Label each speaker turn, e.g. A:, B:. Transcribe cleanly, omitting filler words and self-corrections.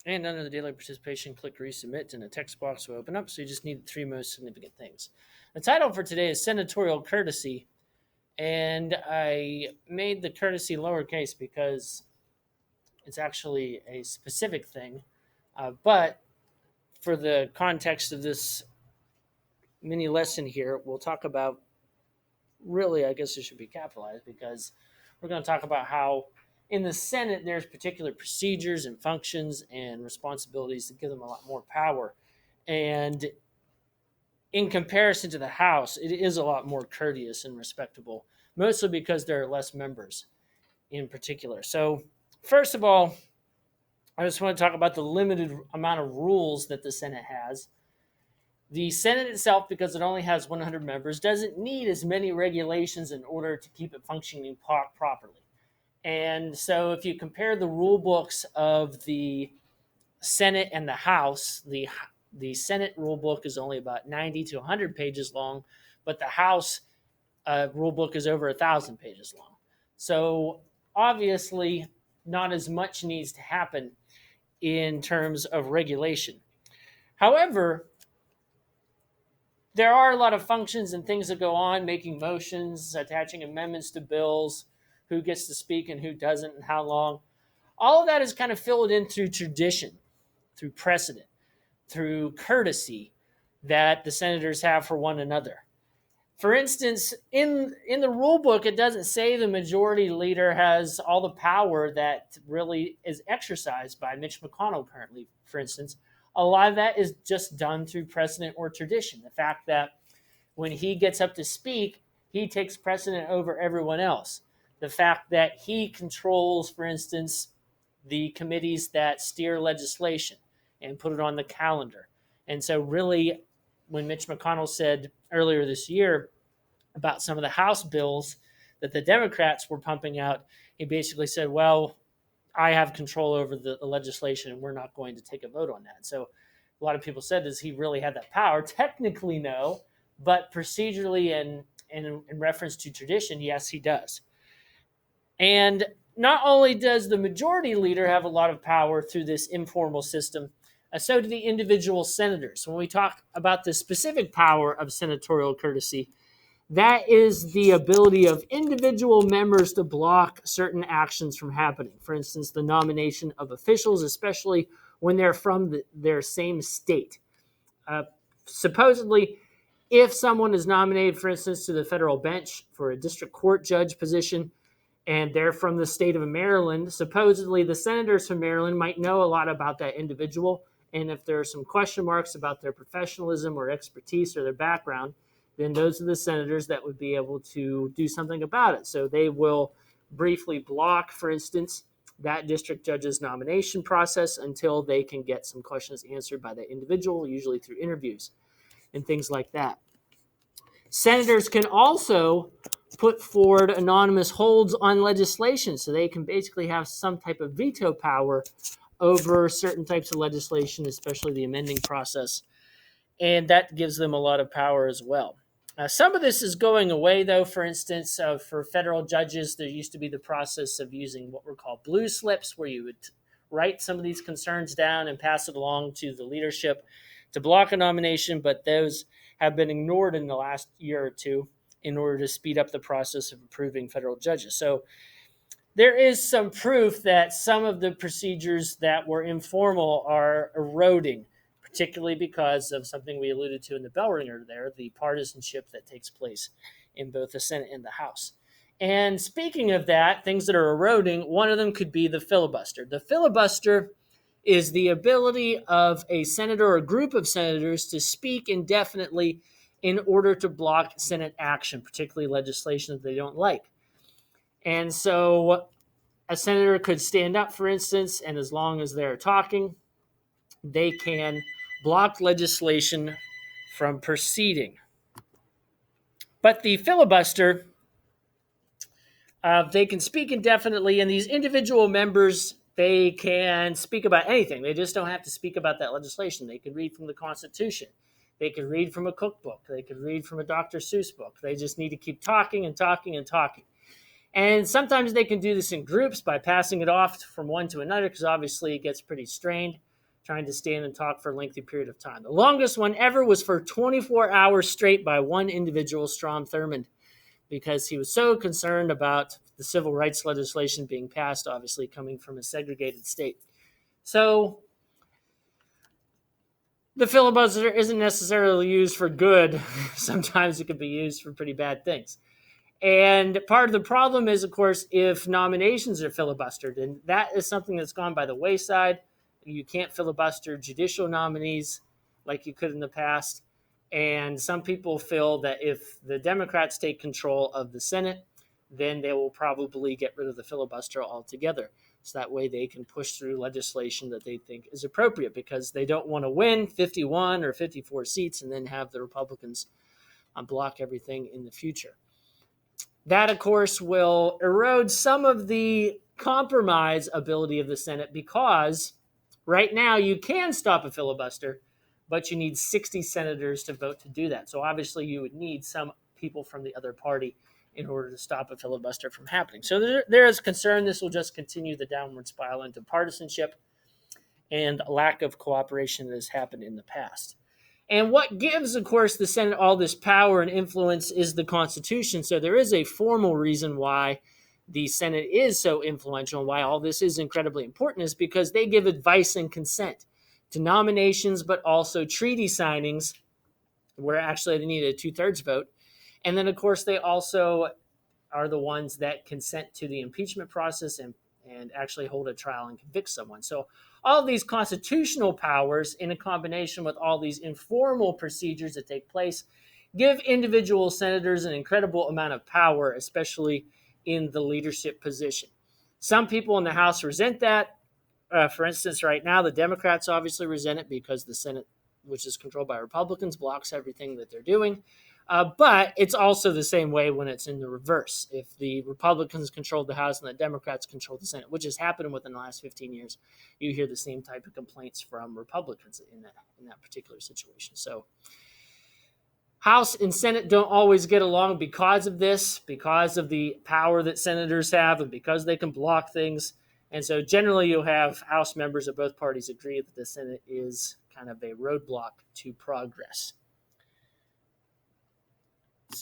A: And under the daily participation, click resubmit, and a text box will open up. So you just need the three most significant things. The title for today is Senatorial Courtesy. And I made the courtesy lowercase because it's actually a specific thing. But for the context of this mini lesson here, we'll talk about really, I guess it should be capitalized because we're going to talk about how in the Senate there's particular procedures and functions and responsibilities that give them a lot more power. And in comparison to the House, it is a lot more courteous and respectable, mostly because there are less members in particular. So, first of all, I just want to talk about the limited amount of rules that the Senate has. The Senate itself, because it only has 100 members, doesn't need as many regulations in order to keep it functioning properly. And so, if you compare the rule books of the Senate and the House, the Senate rule book is only about 90 to 100 pages long, but the House rule book is over 1,000 pages long. So, obviously, not as much needs to happen in terms of regulation. However, there are a lot of functions and things that go on, making motions, attaching amendments to bills, who gets to speak and who doesn't, and how long. All of that is kind of filled in through tradition, through precedent, through courtesy that the senators have for one another. For instance, in the rule book, it doesn't say the majority leader has all the power that really is exercised by Mitch McConnell currently, for instance. A lot of that is just done through precedent or tradition. The fact that when he gets up to speak, he takes precedent over everyone else. The fact that he controls, for instance, the committees that steer legislation and put it on the calendar. And so, really, when Mitch McConnell said earlier this year about some of the House bills that the Democrats were pumping out, he basically said, well, I have control over the legislation and we're not going to take a vote on that. So a lot of people said, does he really have that power? Technically, no, but procedurally and in reference to tradition, yes, he does. And not only does the majority leader have a lot of power through this informal system, so do the individual senators. When we talk about the specific power of senatorial courtesy, that is the ability of individual members to block certain actions from happening. For instance, the nomination of officials, especially when they're from their same state. Supposedly, if someone is nominated, for instance, to the federal bench for a district court judge position, and they're from the state of Maryland, supposedly the senators from Maryland might know a lot about that individual. And if there are some question marks about their professionalism or expertise or their background, then those are the senators that would be able to do something about it. So they will briefly block, for instance, that district judge's nomination process until they can get some questions answered by the individual, usually through interviews and things like that. Senators can also put forward anonymous holds on legislation, so they can basically have some type of veto power over certain types of legislation, especially the amending process, and that gives them a lot of power as well. Some of this is going away, though. For instance, for federal judges, there used to be the process of using what were called blue slips, where you would write some of these concerns down and pass it along to the leadership to block a nomination, but those have been ignored in the last year or two in order to speed up the process of approving federal judges. So there is some proof that some of the procedures that were informal are eroding, particularly because of something we alluded to in the bell ringer there, the partisanship that takes place in both the Senate and the House. And speaking of that, things that are eroding, one of them could be the filibuster. The filibuster is the ability of a senator or a group of senators to speak indefinitely in order to block Senate action, particularly legislation that they don't like. And so a senator could stand up, for instance, and as long as they're talking, they can block legislation from proceeding. But the filibuster, they can speak indefinitely, and these individual members, they can speak about anything. They just don't have to speak about that legislation. They could read from the Constitution. They could read from a cookbook. They could read from a Dr. Seuss book. They just need to keep talking and talking and talking. And sometimes they can do this in groups by passing it off from one to another, because obviously it gets pretty strained. trying to stand and talk for a lengthy period of time. The longest one ever was for 24 hours straight by one individual, Strom Thurmond, because he was so concerned about the civil rights legislation being passed, obviously coming from a segregated state. So the filibuster isn't necessarily used for good. Sometimes it can be used for pretty bad things. And part of the problem is, of course, if nominations are filibustered, and that is something that's gone by the wayside. You can't filibuster judicial nominees like you could in the past. And some people feel that if the Democrats take control of the Senate, then they will probably get rid of the filibuster altogether. So that way they can push through legislation that they think is appropriate, because they don't want to win 51 or 54 seats and then have the Republicans block everything in the future. That, of course, will erode some of the compromise ability of the Senate, because right now you can stop a filibuster, but you need 60 senators to vote to do that. So obviously you would need some people from the other party in order to stop a filibuster from happening. So there is concern this will just continue the downward spiral into partisanship and lack of cooperation that has happened in the past. And what gives, of course, the Senate all this power and influence is the Constitution. So there is a formal reason why the Senate is so influential and why all this is incredibly important, is because they give advice and consent to nominations, but also treaty signings, where actually they need a 2/3 vote. And then, of course, they also are the ones that consent to the impeachment process and actually hold a trial and convict someone. So all of these constitutional powers, in a combination with all these informal procedures that take place, give individual senators an incredible amount of power, especially in the leadership position. Some people in the House resent that. For instance, right now, the Democrats obviously resent it because the Senate, which is controlled by Republicans, blocks everything that they're doing. But it's also the same way when it's in the reverse. If the Republicans control the House and the Democrats control the Senate, which has happened within the last 15 years, you hear the same type of complaints from Republicans in that particular situation. So House and Senate don't always get along because of this, because of the power that senators have, and because they can block things. And so generally you'll have House members of both parties agree that the Senate is kind of a roadblock to progress.